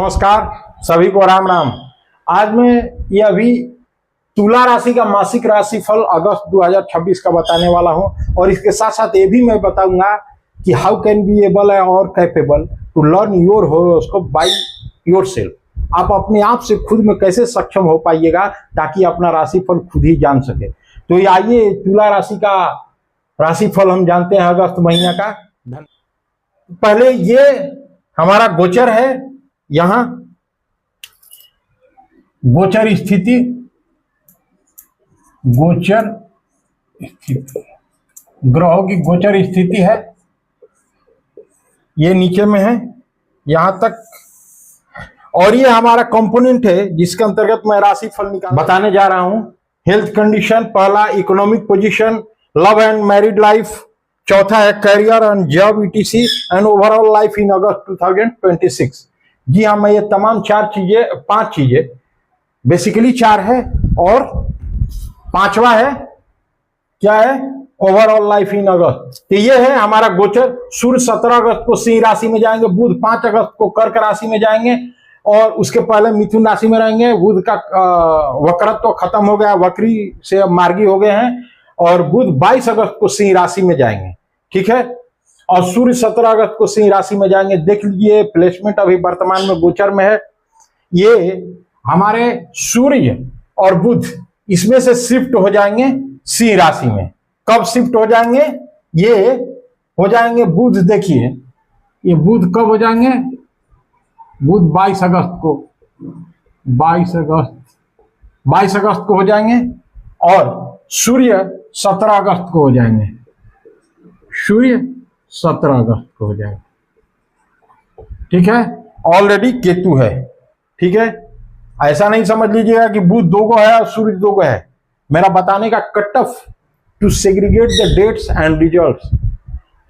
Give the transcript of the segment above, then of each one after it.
नमस्कार सभी को, राम राम। आज मैं ये अभी तुला राशि का मासिक राशि फल अगस्त 2026 का बताने वाला हूं और इसके साथ साथ ये भी मैं बताऊंगा कि हाउ कैन बी एबल और capable to learn your horoscope by yourself. आप अपने आप से खुद में कैसे सक्षम हो पाइएगा ताकि अपना राशिफल खुद ही जान सके। तो ये आइए तुला राशि का राशिफल हम जानते हैं अगस्त महीना का। पहले ये हमारा गोचर है, यहां गोचर स्थिति, ग्रहों की गोचर स्थिति है, ये नीचे में है यहां तक। और ये हमारा कंपोनेंट है जिसके अंतर्गत मैं राशिफल बताने जा रहा हूं। हेल्थ कंडीशन, पहला economic position, love and married life, चौथा है career and job etc and overall life in August 2026। जी हाँ, मैं ये तमाम पांच चीजें बेसिकली चार है और पांचवा है क्या है, ओवरऑल लाइफ इन अगस्त। तो ये है हमारा गोचर। सूर्य 17 अगस्त को सिंह राशि में जाएंगे, बुध 5 अगस्त को कर्क राशि में जाएंगे और उसके पहले मिथुन राशि में रहेंगे। बुध का वक्रत्व तो खत्म हो गया, वक्री से अब मार्गी हो गए हैं और बुध 22 अगस्त को सिंह राशि में जाएंगे, ठीक है। और सूर्य 17 अगस्त को सिंह राशि में जाएंगे। देख लीजिए प्लेसमेंट अभी वर्तमान में गोचर में है। ये हमारे सूर्य और बुध इसमें से शिफ्ट हो जाएंगे सिंह राशि में। कब शिफ्ट हो जाएंगे? ये हो जाएंगे बुध, देखिए ये बुध कब हो जाएंगे? बुध 22 अगस्त को, 22 अगस्त को हो जाएंगे और सूर्य 17 अगस्त को हो जाएंगे। सूर्य 17 अगस्त को हो जाएंगे, ठीक है। ऑलरेडी केतु है, ठीक है। ऐसा नहीं समझ लीजिएगा कि बुध 2 को है और सूर्य 2 को है। मेरा बताने का cut off to segregate the dates and results,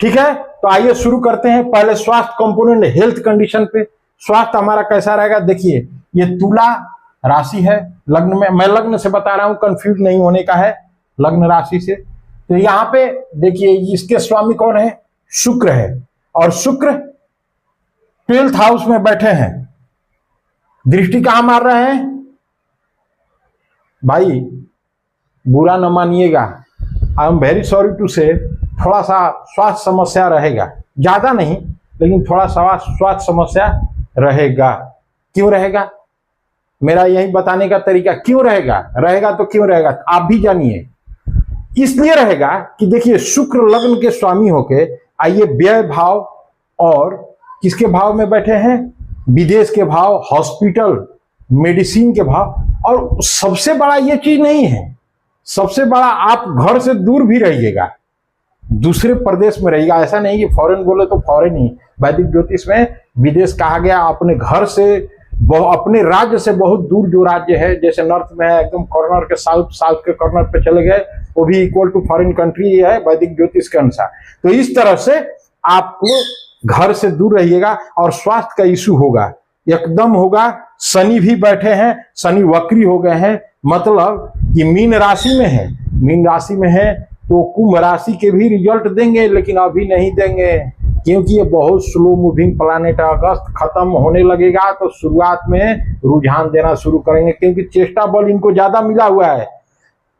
ठीक है। तो आइए शुरू करते हैं। पहले स्वास्थ्य कंपोनेंट, हेल्थ कंडीशन पे स्वास्थ्य हमारा कैसा रहेगा। देखिए ये तुला राशि है, लग्न में, मैं लग्न से बता रहा हूं, कंफ्यूज नहीं होने का है लग्न राशि से। तो यहां पे देखिए इसके स्वामी कौन है? शुक्र है और शुक्र 12th हाउस में बैठे हैं। दृष्टि कहां मार रहे हैं? भाई बुरा न मानिएगा, I am very sorry to say, थोड़ा सा स्वास्थ्य समस्या रहेगा, ज्यादा नहीं लेकिन थोड़ा सा स्वास्थ्य समस्या रहेगा। क्यों रहेगा? मेरा यही बताने का तरीका। क्यों रहेगा? रहेगा तो क्यों रहेगा आप भी जानिए। इसलिए रहेगा कि देखिए शुक्र लग्न के स्वामी होके आइए व्यय भाव और किसके भाव में बैठे हैं? विदेश के भाव, हॉस्पिटल, मेडिसिन के भाव। और सबसे बड़ा ये चीज नहीं है, सबसे बड़ा आप घर से दूर भी रहिएगा, दूसरे प्रदेश में रहिएगा। ऐसा नहीं कि फॉरेन बोले तो फॉरेन ही, वैदिक ज्योतिष में विदेश कहा गया अपने घर से, अपने राज्य से बहुत दूर जो राज्य है, जैसे नॉर्थ में है एकदम कॉर्नर के साउथ के कॉर्नर पे चले गए, वो भी इक्वल टू फॉरेन कंट्री है वैदिक ज्योतिष के अनुसार। तो इस तरह से आपको घर से दूर रहिएगा और स्वास्थ्य का इशू होगा, एकदम होगा। शनि भी बैठे हैं, शनि वक्री हो गए हैं, मतलब कि मीन राशि में है, मीन राशि में है तो कुंभ राशि के भी रिजल्ट देंगे, लेकिन अभी नहीं देंगे क्योंकि ये बहुत स्लो मूविंग प्लैनेट है। अगस्त खत्म होने लगेगा तो शुरुआत में रुझान देना शुरू करेंगे क्योंकि चेष्टा बल इनको ज्यादा मिला हुआ है।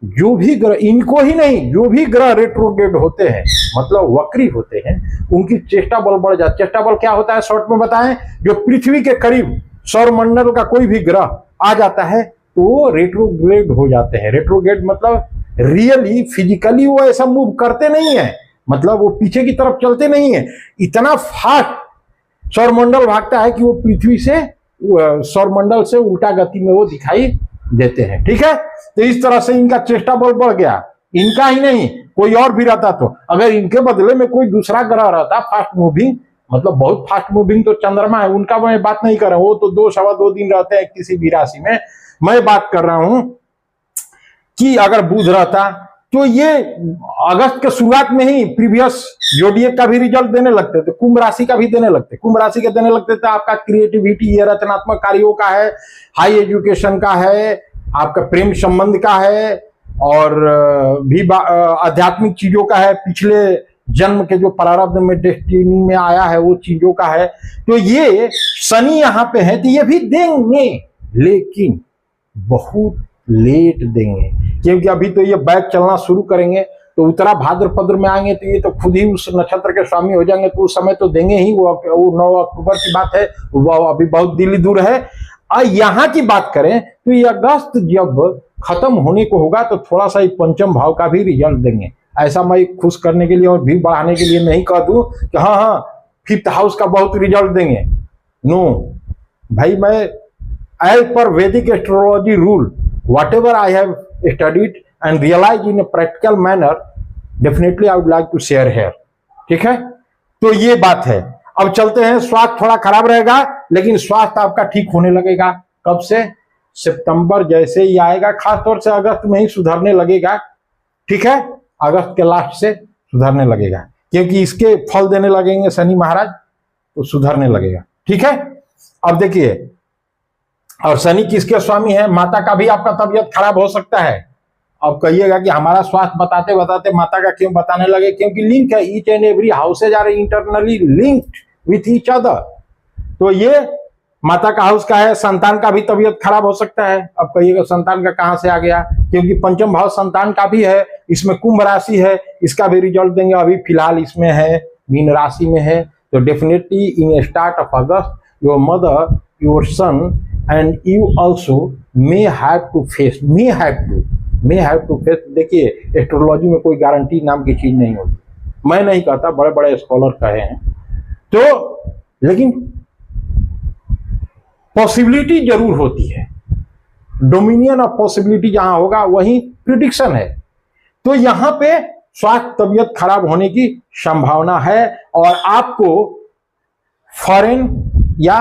जो भी ग्रह, इनको ही नहीं, जो भी ग्रह रेट्रोग्रेड होते हैं मतलब वक्री होते हैं, उनकी चेष्टा बल बढ़ जाता है। चेष्टा बल क्या होता है शॉर्ट में बताएं? जो पृथ्वी के करीब सौर मंडल का कोई भी ग्रह आ जाता है तो वो रेट्रोग्रेड हो जाते हैं। रेट्रोग्रेड मतलब रियली फिजिकली वो ऐसा मूव करते नहीं है, मतलब वो पीछे की तरफ चलते नहीं है, इतना फास्ट सौरमंडल भागता है कि वो पृथ्वी से, सौरमंडल से उल्टा गति में वो दिखाई देते हैं, ठीक है। तो इस तरह से इनका चेष्टा बल बढ़ गया। इनका ही नहीं, कोई और भी रहता तो, अगर इनके बदले में कोई दूसरा ग्रह रहता फास्ट मूविंग, मतलब बहुत फास्ट मूविंग, तो चंद्रमा है, उनका मैं बात नहीं कर रहा हूं, वो तो 2-2.25 दिन रहते हैं किसी भी राशि में। मैं बात कर रहा हूं कि अगर बुध रहता तो ये अगस्त के शुरुआत में ही प्रीवियस जोडिएक का भी रिजल्ट देने लगते थे, कुंभ राशि का भी देने लगते, कुंभ राशि के देने लगते थे। आपका क्रिएटिविटी, ये रचनात्मक कार्यों का है, हाई एजुकेशन का है, आपका प्रेम संबंध का है और भी आध्यात्मिक चीजों का है, पिछले जन्म के जो प्रारब्ध में डेस्टिनी में आया है वो चीजों का है। तो ये शनि यहाँ पे है तो ये भी देंगे, लेकिन बहुत लेट देंगे, क्योंकि अभी तो ये बैक चलना शुरू करेंगे तो उत्तरा भाद्रपद में आएंगे तो ये तो खुद ही उस नक्षत्र के स्वामी हो जाएंगे, तो उस समय तो देंगे ही। वो 9 अक्टूबर की बात है, वो अभी बहुत दिल्ली दूर है। और यहाँ की बात करें तो ये अगस्त जब खत्म होने को होगा तो थोड़ा सा पंचम भाव का भी रिजल्ट देंगे। ऐसा मैं खुश करने के लिए और भीड़ बढ़ाने के लिए नहीं कह दूं कि हाँ हाँ 5th हाउस का बहुत रिजल्ट देंगे। नो भाई, मैं एज पर वैदिक astrology rule whatever I have studied and realized in a practical manner, definitely I would like to share here। ठीक है, तो ये बात है। अब चलते हैं, स्वास्थ्य थोड़ा खराब रहेगा लेकिन स्वास्थ्य आपका ठीक होने लगेगा। कब से? सितंबर जैसे ही आएगा, खासतौर से अगस्त में ही सुधरने लगेगा। ठीक है, अगस्त के लास्ट से सुधरने लगेगा, क्योंकि इसके फल देने लगेंगे शनि महाराज, तो सुधरने लगेगा। ठीक है, अब देखिए, और शनि किसके स्वामी है? माता का भी आपका तबीयत खराब हो सकता है। अब कहिएगा कि हमारा स्वास्थ्य बताते बताते माता का क्यों बताने लगे? क्योंकि लिंक है, each and every houses are internally linked with each other. तो ये माता का हाउस का है। संतान का भी तबीयत खराब हो सकता है। अब कहिएगा संतान का कहां से आ गया? क्योंकि पंचम भाव संतान का भी है, इसमें कुंभ राशि है, इसका भी रिजल्ट देंगे। अभी फिलहाल इसमें है, मीन राशि में है, तो definitely in start of August your mother, your son and you also may have to face, देखिए एस्ट्रोलॉजी में कोई गारंटी नाम की चीज नहीं होती, मैं नहीं कहता, बड़े बड़े स्कॉलर कहे हैं। तो लेकिन पॉसिबिलिटी जरूर होती है। डोमिनियन ऑफ पॉसिबिलिटी जहां होगा वहीं प्रिडिक्शन है। तो यहां पे स्वास्थ्य तबीयत खराब होने की संभावना है और आपको फॉरेन या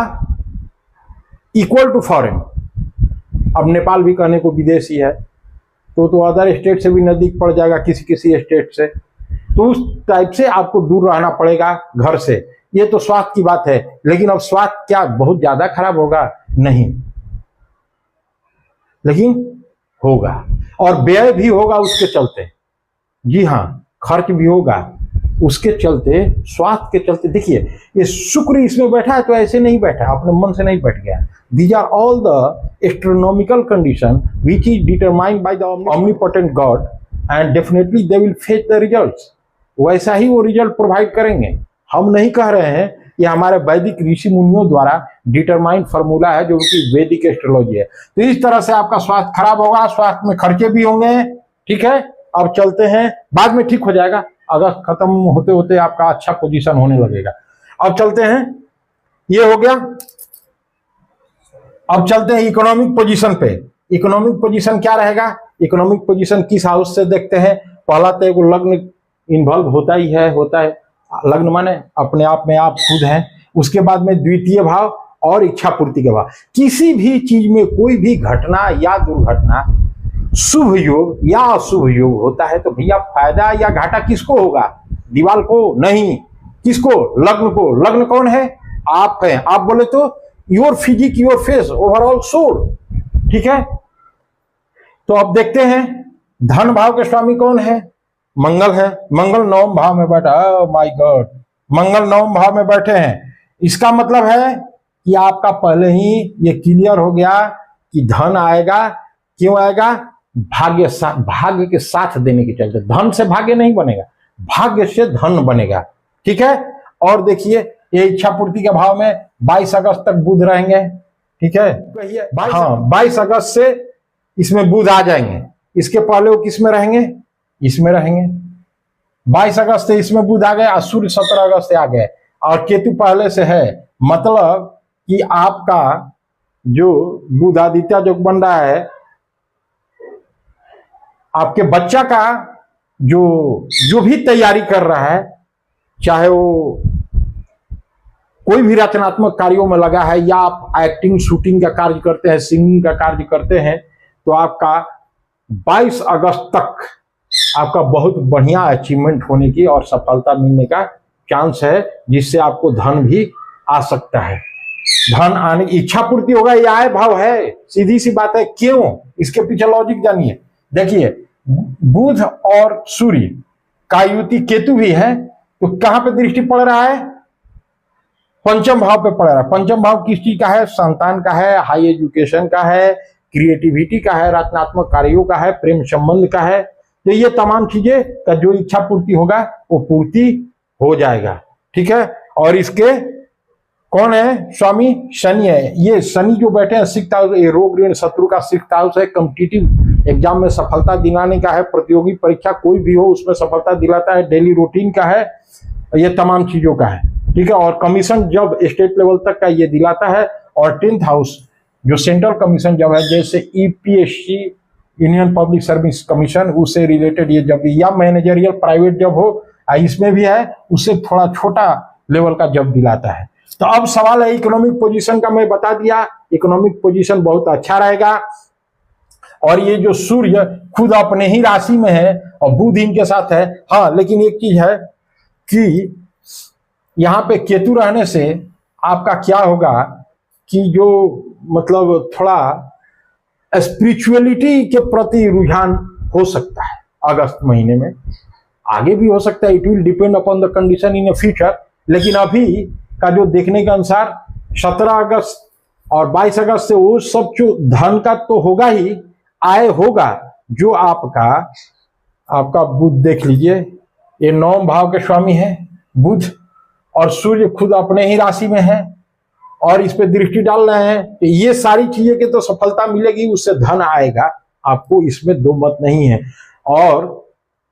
इक्वल टू फॉरेन, अब नेपाल भी कहने को विदेशी है, तो अदर स्टेट से भी नजदीक पड़ जाएगा, किसी किसी स्टेट से, तो उस टाइप से आपको दूर रहना पड़ेगा घर से। ये तो स्वास्थ्य की बात है, लेकिन अब स्वास्थ्य क्या बहुत ज्यादा खराब होगा? नहीं, लेकिन होगा और व्यय भी होगा उसके चलते। जी हाँ, खर्च भी होगा उसके चलते, स्वास्थ्य के चलते। देखिए ये शुक्र इसमें बैठा है तो ऐसे नहीं बैठा, अपने मन से नहीं बैठ गया। These are all the astronomical condition which is determined by the omnipotent God and definitely they will fetch the results। वैसा ही वो रिजल्ट प्रोवाइड करेंगे। हम नहीं कह रहे हैं, ये हमारे वैदिक ऋषि मुनियों द्वारा डिटरमाइंड फार्मूला है जो कि वैदिक एस्ट्रोलॉजी है। तो इस तरह से आपका स्वास्थ्य खराब होगा, स्वास्थ्य में खर्चे भी होंगे। ठीक है, अब चलते हैं, बाद में ठीक हो जाएगा, अगस्त खत्म होते होते आपका अच्छा पोजीशन होने लगेगा। अब चलते हैं, ये हो गया। अब चलते हैं इकोनॉमिक पोजीशन पे। इकोनॉमिक पोजीशन क्या रहेगा? इकोनॉमिक पोजीशन किस हाउस से देखते हैं? पहला तो एक लग्न इन्वॉल्व होता ही है, होता है। लग्न माने अपने आप में आप खुद हैं। उसके बाद में द्वितीय भाव और इच्छा पूर्ति के भाव। किसी भी चीज में कोई भी घटना या दुर्घटना, शुभ योग या अशुभ योग होता है तो भैया फायदा या घाटा किसको होगा? दीवाल को नहीं, किसको? लग्न को। लग्न कौन है? आप हैं। आप बोले तो your physique, your face, overall soul. ठीक है, तो अब देखते हैं धन भाव के स्वामी कौन है? मंगल है। मंगल 9वें भाव में बैठा। ओह माय गॉड, मंगल 9वें भाव में बैठे हैं। इसका मतलब है कि आपका पहले ही ये क्लियर हो गया कि धन आएगा। क्यों आएगा? भाग्य के साथ देने के चलते। धन से भाग्य नहीं बनेगा, भाग्य से धन बनेगा। ठीक है, और देखिए ये इच्छा पूर्ति के भाव में 22 अगस्त तक बुध रहेंगे। ठीक है, हाँ 22 अगस्त से इसमें बुध आ जाएंगे। इसके पहले वो किस में रहेंगे? इसमें रहेंगे। 22 अगस्त से इसमें बुध आ गए और सूर्य 17 अगस्त से आ गए और केतु पहले से है। मतलब कि आपका जो बुध आदित्य जो बन रहा है, आपके बच्चा का जो भी तैयारी कर रहा है, चाहे वो कोई भी रचनात्मक कार्यों में लगा है या आप एक्टिंग शूटिंग का कार्य करते हैं, सिंगिंग का कार्य करते हैं, तो आपका 22 अगस्त तक आपका बहुत बढ़िया अचीवमेंट होने की और सफलता मिलने का चांस है, जिससे आपको धन भी आ सकता है। धन आने की इच्छा पूर्ति होगा, ये आय भाव है, सीधी सी बात है। क्यों? इसके पीछे लॉजिक जानिए। देखिए बुध और सूर्य का युति केतु भी है, तो कहां पे दृष्टि पड़ रहा है? पंचम भाव पे पड़ रहा है। पंचम भाव किस चीज का है? संतान का है, हाई एजुकेशन का है, क्रिएटिविटी का है, रचनात्मक कार्यों का है, प्रेम संबंध का है। तो ये तमाम चीजें का जो इच्छा पूर्ति होगा वो पूर्ति हो जाएगा। ठीक है। और इसके कौन है? स्वामी शनि है। ये शनि जो बैठे हैं सिक्स्थ हाउस, ये रोग ऋण शत्रु का सिक्स्थ हाउस है। कॉम्पिटिटिव एग्जाम में सफलता दिलाने का है, प्रतियोगी परीक्षा कोई भी हो उसमें सफलता दिलाता है, डेली रूटीन का है, ये तमाम चीजों का है। ठीक है। और कमीशन जब स्टेट लेवल तक का ये दिलाता है। और 10th हाउस जो सेंट्रल कमीशन जब है, जैसे ईपीएससी यूनियन पब्लिक सर्विस कमीशन, उससे रिलेटेड ये जब, या मैनेजरियल प्राइवेट जब हो, इसमें भी है, उससे थोड़ा छोटा लेवल का जब दिलाता है। तो अब सवाल है इकोनॉमिक पोजीशन का। मैं बता दिया इकोनॉमिक पोजीशन बहुत अच्छा रहेगा। और ये जो सूर्य खुद अपने ही राशि में है और बुध इनके साथ है। हाँ, लेकिन एक चीज है कि यहां पे केतु रहने से आपका क्या होगा कि जो मतलब थोड़ा स्पिरिचुअलिटी के प्रति रुझान हो सकता है अगस्त महीने में। आगे भी हो सकता है, it will depend upon the condition in future. लेकिन अभी का जो देखने के अनुसार 17 अगस्त और 22 अगस्त से वो सब जो धन का तो होगा ही, आय होगा। जो आपका बुध देख लीजिए, ये 9वें भाव के स्वामी है बुध, और सूर्य खुद अपने ही राशि में है और इस पे दृष्टि डाल रहे हैं। तो ये सारी चीजें की तो सफलता मिलेगी, उससे धन आएगा, आपको इसमें दो मत नहीं है। और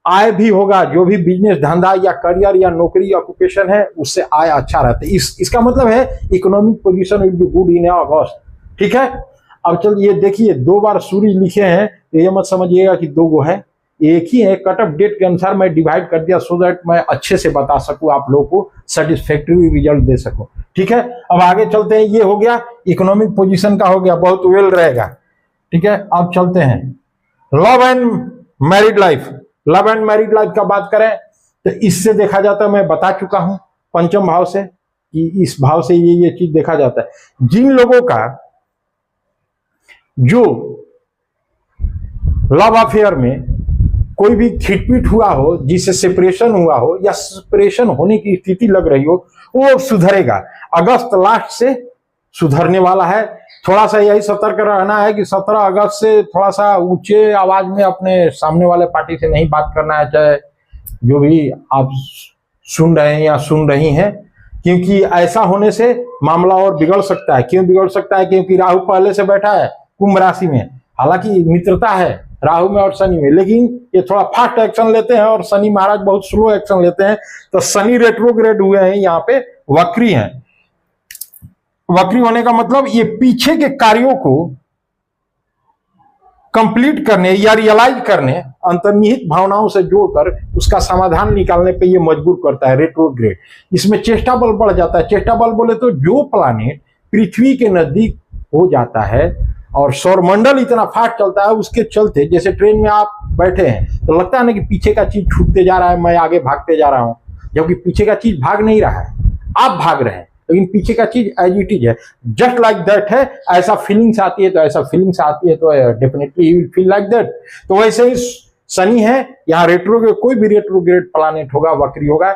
आय भी होगा, जो भी बिजनेस धंधा या करियर या नौकरी ऑक्यूपेशन है उससे आय अच्छा रहता है। इसका मतलब है economic position will be good in August. ठीक है। अब चलिए देखिए, 2 बार सूर्य लिखे हैं, तो ये मत समझिएगा कि 2 गो है, एक ही है। कट ऑफ डेट के अनुसार मैं डिवाइड कर दिया सो दैट मैं अच्छे से बता सकूं, आप लोगों को सेटिस्फैक्टरी रिजल्ट दे सकूं। ठीक है। अब आगे चलते हैं। ये हो गया इकोनॉमिक पोजीशन का, हो गया, बहुत वेल रहेगा। ठीक है। अब चलते हैं love and married life. Love and married life का बात करें तो इससे देखा जाता है, मैं बता चुका हूं पंचम भाव से कि इस भाव से ये चीज देखा जाता है। जिन लोगों का जो लव अफेयर में कोई भी खिटपिट हुआ हो, जिससे सेपरेशन हुआ हो या सेपरेशन होने की स्थिति लग रही हो, वो सुधरेगा। अगस्त लास्ट से सुधरने वाला है। थोड़ा सा यही सतर्क रहना है कि 17 अगस्त से थोड़ा सा ऊंचे आवाज में अपने सामने वाले पार्टी से नहीं बात करना है, चाहे जो भी आप सुन रहे हैं या सुन रही हैं, क्योंकि ऐसा होने से मामला और बिगड़ सकता है। क्यों बिगड़ सकता है? क्योंकि राहु पहले से बैठा है कुंभ राशि में। हालांकि मित्रता है राहु में और शनि में, लेकिन ये थोड़ा फास्ट एक्शन लेते हैं और शनि महाराज बहुत स्लो एक्शन लेते हैं। तो शनि रेट्रोग्रेड हुए हैं, यहाँ पे वक्री हैं। वक्री होने का मतलब ये पीछे के कार्यों को कंप्लीट करने या रियलाइज करने, अंतर्निहित भावनाओं से जोड़कर उसका समाधान निकालने पे ये मजबूर करता है रेट्रोग्रेड। इसमें चेष्टा बल बढ़ जाता है। चेष्टा बल बोले तो जो प्लानेट पृथ्वी के नजदीक हो जाता है और सौरमंडल इतना फास्ट चलता है, उसके चलते जैसे ट्रेन में आप बैठे हैं तो लगता है ना कि पीछे का चीज छूटते जा रहा है, मैं आगे भागते जा रहा हूं, जबकि पीछे का चीज भाग नहीं रहा है, आप भाग रहे हैं, लेकिन पीछे का चीज एज इट इज है। जस्ट लाइक दैट है। ऐसा फीलिंग्स आती है तो ऐसा फीलिंग्स आती है तो definitely you will feel like that. तो वैसे ही शनि है, यहाँ रेट्रोग्रेड, कोई भी रेट्रोग्रेड प्लैनेट होगा, वक्री होगा,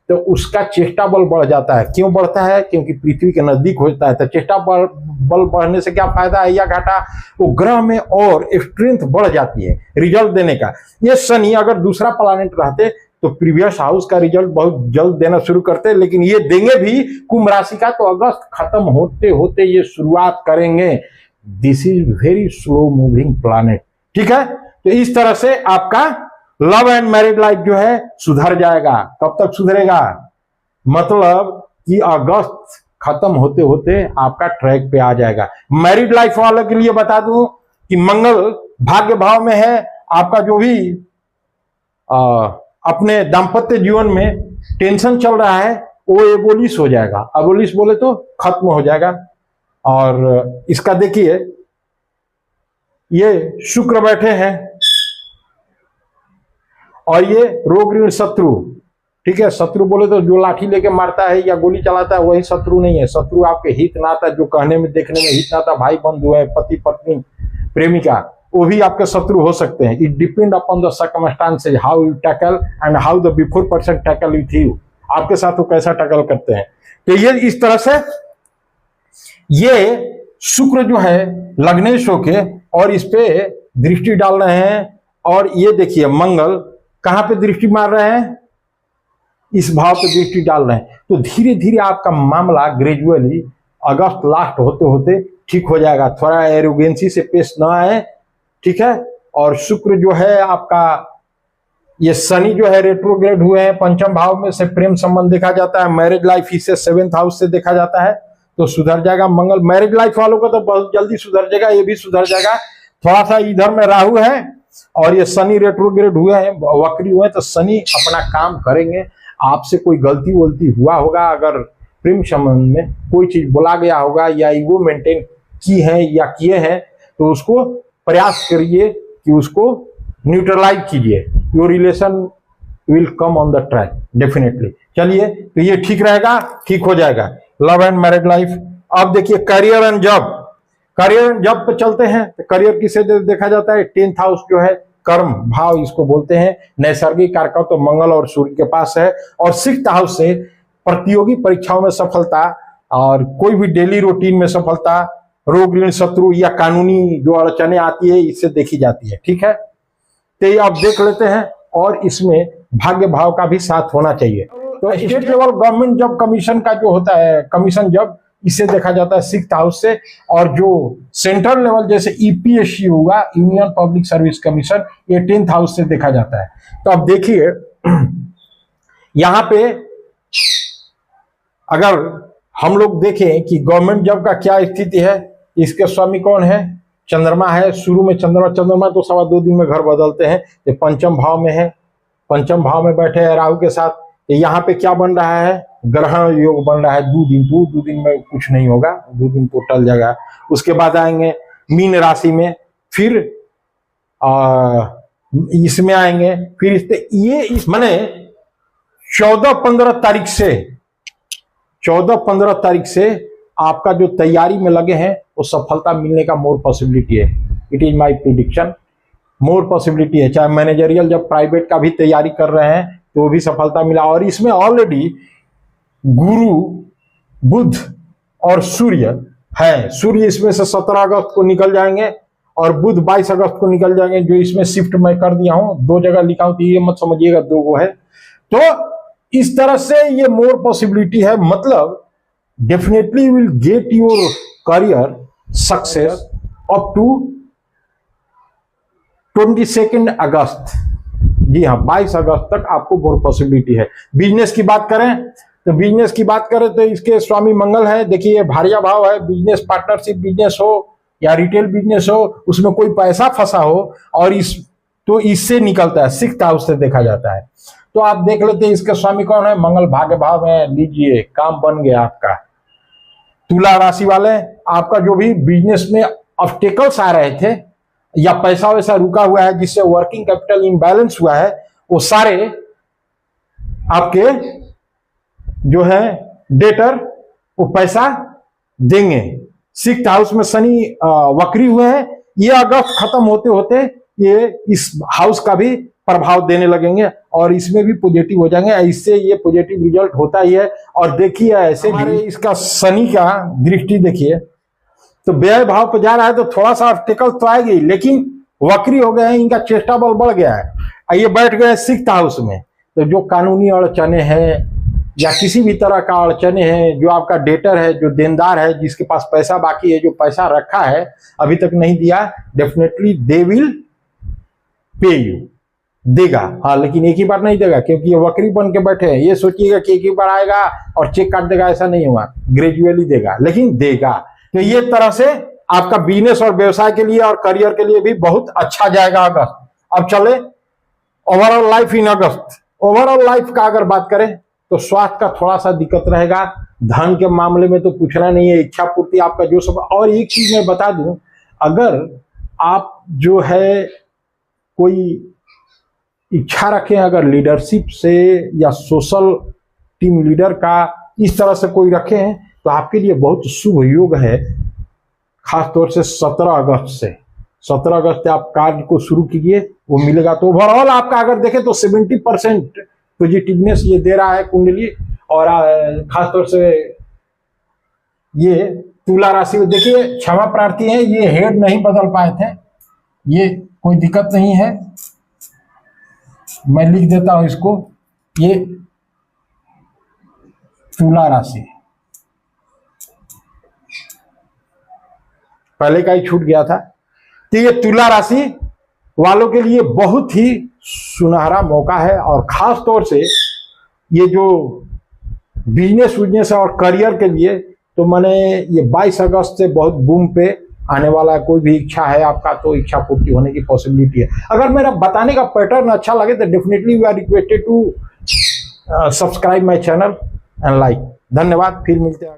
तो उसका चेष्टा बल बढ़ जाता है। क्यों बढ़ता है? क्योंकि पृथ्वी के नजदीक होता है। तो चेष्टा बल बढ़ने से क्या फायदा है या घाटा? वो ग्रह में और स्ट्रेंथ बढ़ जाती है रिजल्ट देने का। ये शनि अगर दूसरा प्लैनेट रहते तो प्रीवियस हाउस का रिजल्ट बहुत जल्द देना शुरू करते, लेकिन ये देंगे भी कुंभ राशि का, तो अगस्त खत्म होते होते ये शुरुआत करेंगे। This is very slow moving planet. ठीक है। तो इस तरह से आपका लव एंड मैरिड लाइफ जो है सुधर जाएगा। कब तक सुधरेगा? मतलब कि अगस्त खत्म होते होते आपका ट्रैक पे आ जाएगा। मैरिड लाइफ वालों के लिए बता दूं कि मंगल भाग्य भाव में है। आपका जो भी अपने दाम्पत्य जीवन में टेंशन चल रहा है वो एबोलिश हो जाएगा। एबोलिश बोले तो खत्म हो जाएगा। और इसका देखिए, ये शुक्र बैठे हैं और ये रोग ऋण शत्रु। ठीक है। शत्रु बोले तो जो लाठी लेके मारता है या गोली चलाता है वही शत्रु नहीं है। शत्रु आपके हित नाता, जो कहने में देखने में हित नाता, भाई बंधु है, पति पत्नी, प्रेमिका, वो भी आपके शत्रु हो सकते हैं। It depend upon the circumstances how you tackle and how the before person tackle with you. आपके साथ वो कैसा टकल करते हैं। तो ये इस तरह से ये शुक्र जो है लग्नेश होके और इस पे दृष्टि डाल रहे हैं। और ये देखिए मंगल कहां पे दृष्टि मार रहे हैं, इस भाव पे दृष्टि डाल रहे हैं। तो धीरे धीरे आपका मामला ग्रेजुअली अगस्त लास्ट होते होते ठीक हो जाएगा। थोड़ा एरोगेंसी से पेश ना आए, ठीक है। और शुक्र जो है आपका, ये शनि जो है रेट्रोग्रेड हुए हैं, पंचम भाव में से प्रेम संबंध देखा जाता है, मैरिज लाइफ इससे 7th हाउस से देखा जाता है, तो सुधर जाएगा। मंगल मैरिज लाइफ वालों का तो बहुत जल्दी सुधर जाएगा, ये भी सुधर जाएगा। थोड़ा सा इधर में राहु है और ये शनि रेट्रोग्रेड हुए हैं, वक्री हुए हैं, तो शनि अपना काम करेंगे। आपसे कोई गलती वलती हुआ होगा, अगर प्रेम संबंध में कोई चीज बोला गया होगा या ईगो मेंटेन की है या किए हैं, तो उसको प्रयास करिए कि उसको न्यूट्रलाइज कीजिए। Your relation will come on the track definitely. चलिए, तो ये ठीक रहेगा, ठीक हो जाएगा। Love and married life. अब देखिए career and job. Career and job पे चलते हैं, तो करियर किसे देखा जाता है, 10th हाउस जो है कर्म भाव इसको बोलते हैं। नैसर्गिक कारक तो मंगल और सूर्य के पास है। और 6th हाउस से प्रतियोगी परीक्षाओं में सफलता और कोई भी डेली रूटीन में सफलता, रोग ऋण शत्रु या कानूनी जो अड़चने आती है इससे देखी जाती है, ठीक है। तो ये आप देख लेते हैं। और इसमें भाग्य भाव का भी साथ होना चाहिए। तो state level government job commission का जो होता है, कमीशन जॉब, इसे देखा जाता है 6th हाउस से। और जो सेंट्रल लेवल जैसे ईपीएससी होगा, यूनियन पब्लिक सर्विस कमीशन, ये 10th हाउस से देखा जाता है। तो अब देखिए यहां पे अगर हम लोग देखें कि गवर्नमेंट जॉब का क्या स्थिति है, इसके स्वामी कौन है, चंद्रमा है। शुरू में चंद्रमा तो 2.25 दिन में घर बदलते हैं। ये पंचम भाव में है, पंचम भाव में बैठे हैं राहु के साथ। यहाँ पे क्या बन रहा है, ग्रहण योग बन रहा है। 2 दिन में कुछ नहीं होगा, 2 दिन तो टल जाएगा। उसके बाद आएंगे मीन राशि में, फिर इसमें आएंगे, फिर इस माने 14-15 तारीख से आपका जो तैयारी में लगे हैं वो सफलता मिलने का मोर पॉसिबिलिटी है। It is my prediction, more possibility है। चाहे मैनेजरियल जब प्राइवेट का भी तैयारी कर रहे हैं तो वो भी सफलता मिला। और इसमें ऑलरेडी गुरु, बुध और सूर्य है। सूर्य इसमें से 17 अगस्त को निकल जाएंगे और बुध 22 अगस्त को निकल जाएंगे। जो इसमें शिफ्ट मैं कर दिया हूं, 2 जगह लिखा हूं, तो ये मत समझिएगा 2 वो है। तो इस तरह से ये मोर पॉसिबिलिटी है। मतलब definitely will get your career success up to 22 अगस्त। जी हाँ, 22 अगस्त तक आपको मोर पॉसिबिलिटी है। बिजनेस की बात करें तो इसके स्वामी मंगल है। देखिए ये भार्या भाव है। बिजनेस पार्टनरशिप बिजनेस हो या रिटेल बिजनेस हो, उसमें कोई पैसा फंसा हो और इससे निकलता है, 6th हाउस से देखा जाता है। तो आप देख लेते हैं इसके स्वामी कौन है, मंगल भाग्य भाव में। लीजिए, काम बन गया आपका। तुला राशि वाले, आपका जो भी बिजनेस में ऑब्स्टेकल्स आ रहे थे या पैसा वैसा रुका हुआ है जिससे वर्किंग कैपिटल इम्बैलेंस हुआ है, वो सारे आपके जो है डेटर वो पैसा देंगे। 6th हाउस में शनि वक्री हुए हैं। ये अगस्त खत्म होते होते ये इस हाउस का भी प्रभाव देने लगेंगे और इसमें भी पॉजिटिव हो जाएंगे। इससे ये पॉजिटिव रिजल्ट होता ही है। और देखिए ऐसे भी इसका शनि का दृष्टि देखिए, तो व्यय भाव पर जा रहा है, तो थोड़ा सा ऑब्स्टेकल तो आएगी, लेकिन वक्री हो गए हैं, इनका चेष्टा बल बढ़ गया है। ये बैठ गए 6th हाउस में। तो जो कानूनी अड़चने हैं या किसी भी तरह का अड़चने हैं, जो आपका डेटर है, जो देनदार है, जिसके पास पैसा बाकी है, जो पैसा रखा है अभी तक नहीं दिया, definitely they will pay you, देगा। हाँ, लेकिन एक ही बार नहीं देगा, क्योंकि ये वक्री बन के बैठे हैं। ये सोचिएगा कि एक ही बार आएगा और चेक काट देगा, ऐसा नहीं हुआ। ग्रेजुअली देगा, लेकिन देगा। तो ये तरह से आपका बिजनेस और व्यवसाय के लिए और करियर के लिए भी बहुत अच्छा जाएगा अगस्त। अब चले overall life in August. Overall life का अगर बात करें तो स्वास्थ्य का थोड़ा सा दिक्कत रहेगा। धन के मामले में तो पूछना नहीं है, इच्छा पूर्ति आपका जो सब। और एक चीज मैं बता दूं, अगर आप जो है कोई इच्छा रखें अगर लीडरशिप से या सोशल टीम लीडर का इस तरह से कोई रखे हैं, तो आपके लिए बहुत शुभ योग है। खासतौर से 17 अगस्त से आप कार्य को शुरू कीजिए, वो मिलेगा। तो ओवरऑल आपका अगर देखें तो 70% पॉजिटिवनेस ये दे रहा है कुंडली। और खासतौर से ये तुला राशि, देखिए क्षमा प्रार्थी है, ये हेड नहीं बदल पाए थे, ये कोई दिक्कत नहीं है, मैं लिख देता हूं इसको। ये तुला राशि पहले का ही छूट गया था। तो ये तुला राशि वालों के लिए बहुत ही सुनहरा मौका है, और खास तौर से ये जो बिजनेस और करियर के लिए, तो मैंने ये 22 अगस्त से बहुत बूम पे आने वाला है। कोई भी इच्छा है आपका तो इच्छा पूर्ति होने की पॉसिबिलिटी है। अगर मेरा बताने का पैटर्न अच्छा लगे तो definitely we are requested to subscribe my channel and like. धन्यवाद, फिर मिलते हैं।